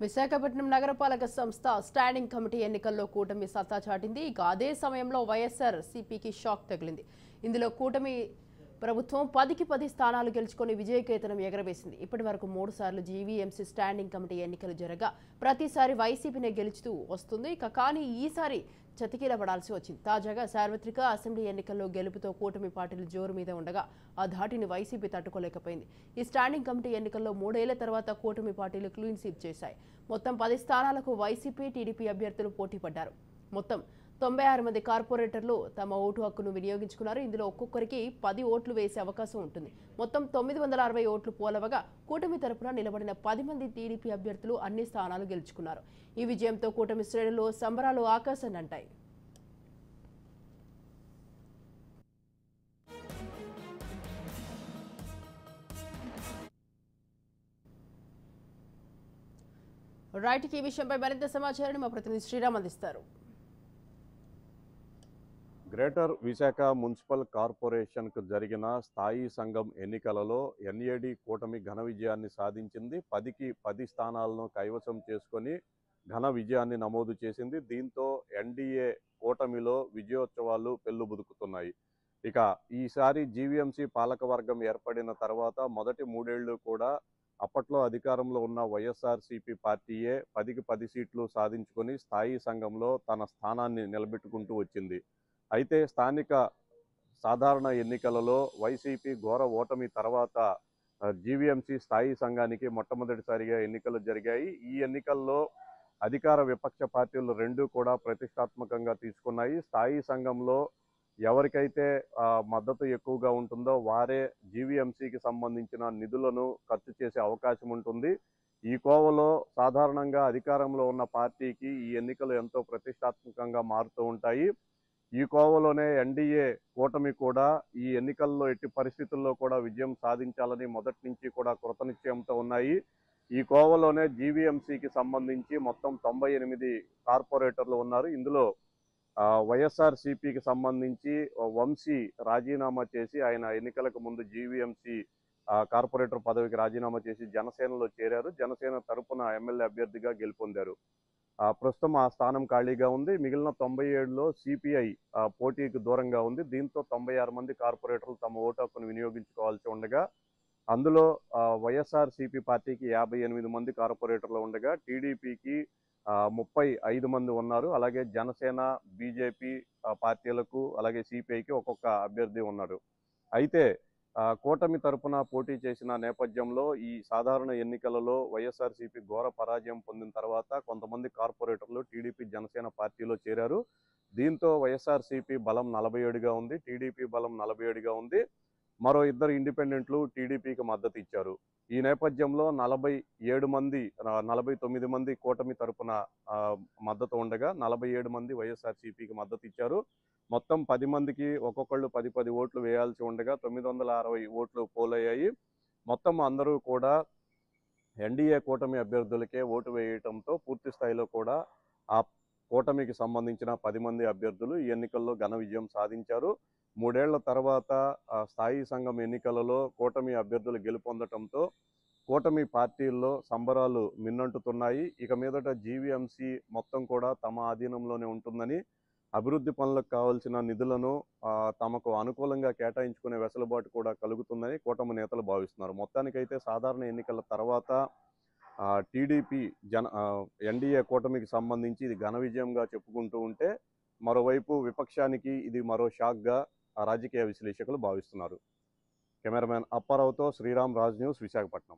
విశాఖపట్నం నగరపాలక సంస్థ standing committee ఎన్నికల్లో కూటమి సత్తా చాటింది. ఇక అదే సమయంలో వైఎస్ఆర్ సిపికి షాక్ తగిలింది. ఇందులో కూటమి ప్రభుత్వం 10కి 10 స్థానాలు గెలుచుకొని విజయకేతనం ఎగరవేసింది. ఇప్పటి వరకు 3 సార్లు జీవీఎంసీ స్టాండింగ్ కమిటీ ఎన్నికలు జరగా ప్రతిసారి వైసీపీనే గెలుచుతూ వస్తుంది. కానీ ఈసారి చతికిల పడాల్సి వచ్చింది. తాజాగా సార్వత్రిక అసెంబ్లీ ఎన్నికల్లో గెలుపుతో కూటమి పార్టీలు జోరు మీద ఉండగా ఆ ధాటిని వైసీపీ తట్టుకోలేకపోయింది. ఈ స్టాండింగ్ కమిటీ ఎన్నికల్లో 3 ఏళ్ల తర్వాత కూటమి పార్టీలు క్లీన్ స్వీప్ చేశాయి. మొత్తం 10 స్థానాలకు వైసీపీ, టీడీపీ అభ్యర్థులు పోటీ పడ్డారు. మొత్తం 96 మంది కార్పొరేటర్లు తమ ఓటు హక్కును వినియోగించుకున్నారు. ఇందులో ఒక్కొక్కరికి 10 ఓట్లు వేసే అవకాశం ఉంటుంది. మొత్తం 960 ఓట్లు పోలవగా కూటమి తరపున నిలబడిన 10 మంది టీడీపీ అభ్యర్థులు అన్ని స్థానాలు గెలుచుకున్నారు. ఈ విజయంతో కూటమి శ్రేణుల్లో సంబరాలు ఆకాశాన్ని అంటాయి. రైట్, ఈ విషయంపై మరింత సమాచారాన్ని మా ప్రతినిధి శ్రీరామ్ అందిస్తారు. గ్రేటర్ విశాఖ మున్సిపల్ కార్పొరేషన్కు జరిగిన స్థాయి సంఘం ఎన్నికలలో ఎన్ఏడి కూటమి ఘన విజయాన్ని సాధించింది. 10కి 10 స్థానాలను కైవసం చేసుకొని ఘన విజయాన్ని నమోదు చేసింది. దీంతో ఎన్డీఏ కూటమిలో విజయోత్సవాలు పెల్లుబుదుకుతున్నాయి. ఇక ఈసారి జీవీఎంసీ పాలకవర్గం ఏర్పడిన తర్వాత మొదటి 3 ఏళ్లు కూడా అప్పట్లో అధికారంలో ఉన్న వైఎస్ఆర్సీపీ పార్టీయే 10కి 10 సీట్లు సాధించుకొని స్థాయి సంఘంలో తన స్థానాన్ని నిలబెట్టుకుంటూ వచ్చింది. అయితే స్థానిక సాధారణ ఎన్నికలలో వైసీపీ ఘోర ఓటమి తర్వాత జీవీఎంసీ స్థాయి సంఘానికి మొట్టమొదటిసారిగా ఎన్నికలు జరిగాయి. ఈ ఎన్నికల్లో అధికార విపక్ష పార్టీలు రెండూ కూడా ప్రతిష్టాత్మకంగా తీసుకున్నాయి. స్థాయి సంఘంలో ఎవరికైతే మద్దతు ఎక్కువగా ఉంటుందో వారే జీవీఎంసీకి సంబంధించిన నిధులను ఖర్చు చేసే అవకాశం ఉంటుంది. ఈ కోవలో సాధారణంగా అధికారంలో ఉన్న పార్టీకి ఈ ఎన్నికలు ఎంతో ప్రతిష్టాత్మకంగా మారుతూ ఉంటాయి. ఈ కోవలోనే ఎన్డీఏ కూటమి కూడా ఈ ఎన్నికల్లో ఎట్టి పరిస్థితుల్లో కూడా విజయం సాధించాలని మొదటి నుంచి కూడా కృతనిశ్చయంతో ఉన్నాయి. ఈ కోవలోనే జీవీఎంసీకి సంబంధించి మొత్తం 98 కార్పొరేటర్లు ఉన్నారు. ఇందులో వైఎస్ఆర్సీపీకి సంబంధించి వంశీ రాజీనామా చేసి ఆయన ఎన్నికలకు ముందు జీవీఎంసీ కార్పొరేటర్ పదవికి రాజీనామా చేసి జనసేనలో చేరారు. జనసేన తరపున ఎమ్మెల్యే అభ్యర్థిగా గెలుపొందారు. ప్రస్తుతం ఆ స్థానం ఖాళీగా ఉంది. మిగిలిన 97లో సిపిఐ పోటీకి దూరంగా ఉంది. దీంతో 96 మంది కార్పొరేటర్లు తమ ఓటు హక్కును వినియోగించుకోవాల్సి ఉండగా అందులో వైఎస్ఆర్సీపీ పార్టీకి 58 మంది కార్పొరేటర్లు ఉండగా టీడీపీకి 35 మంది ఉన్నారు. అలాగే జనసేన, బీజేపీ పార్టీలకు అలాగే సిపిఐకి ఒక్కొక్క అభ్యర్థి ఉన్నారు. అయితే కూటమి తరపున పోటీ చేసిన నేపథ్యంలో ఈ సాధారణ ఎన్నికలలో వైఎస్ఆర్సీపీ ఘోర పరాజయం పొందిన తర్వాత కొంతమంది కార్పొరేటర్లు టీడీపీ, జనసేన పార్టీలో చేరారు. దీంతో వైఎస్ఆర్సీపీ బలం 47గా ఉంది, టీడీపీ బలం 47గా ఉంది. మరో 2 ఇండిపెండెంట్లు టీడీపీకి మద్దతు ఇచ్చారు. ఈ నేపథ్యంలో 49 మంది కూటమి తరపున మద్దతు ఉండగా 47 మంది వైఎస్ఆర్సీపీకి మద్దతు ఇచ్చారు. మొత్తం 10 మందికి ఒక్కొక్కళ్ళు 10 ఓట్లు వేయాల్సి ఉండగా 960 ఓట్లు పోలయ్యాయి. మొత్తం అందరూ కూడా ఎన్డీఏ కూటమి అభ్యర్థులకే ఓటు వేయటంతో పూర్తి స్థాయిలో కూడా ఆ కూటమికి సంబంధించిన 10 మంది అభ్యర్థులు ఈ ఎన్నికల్లో ఘన విజయం సాధించారు. 3 ఏళ్ల తర్వాత స్థాయి సంఘం ఎన్నికలలో కూటమి అభ్యర్థులు గెలుపొందటంతో కూటమి పార్టీల్లో సంబరాలు మిన్నంటుతున్నాయి. ఇక మీదట జీవీఎంసీ మొత్తం కూడా తమ ఆధీనంలోనే ఉంటుందని, అభివృద్ధి పనులకు కావాల్సిన నిధులను తమకు అనుకూలంగా కేటాయించుకునే వెసులుబాటు కూడా కలుగుతుందని కూటమి నేతలు భావిస్తున్నారు. మొత్తానికైతే సాధారణ ఎన్నికల తర్వాత టీడీపీ ఎన్డీఏ కూటమికి సంబంధించి ఇది ఘన విజయంగా చెప్పుకుంటూ ఉంటే, మరోవైపు విపక్షానికి ఇది మరో షాక్గా రాజకీయ విశ్లేషకులు భావిస్తున్నారు. కెమెరామెన్ అప్పారావుతో శ్రీరామ్, రాజ్ న్యూస్, విశాఖపట్నం.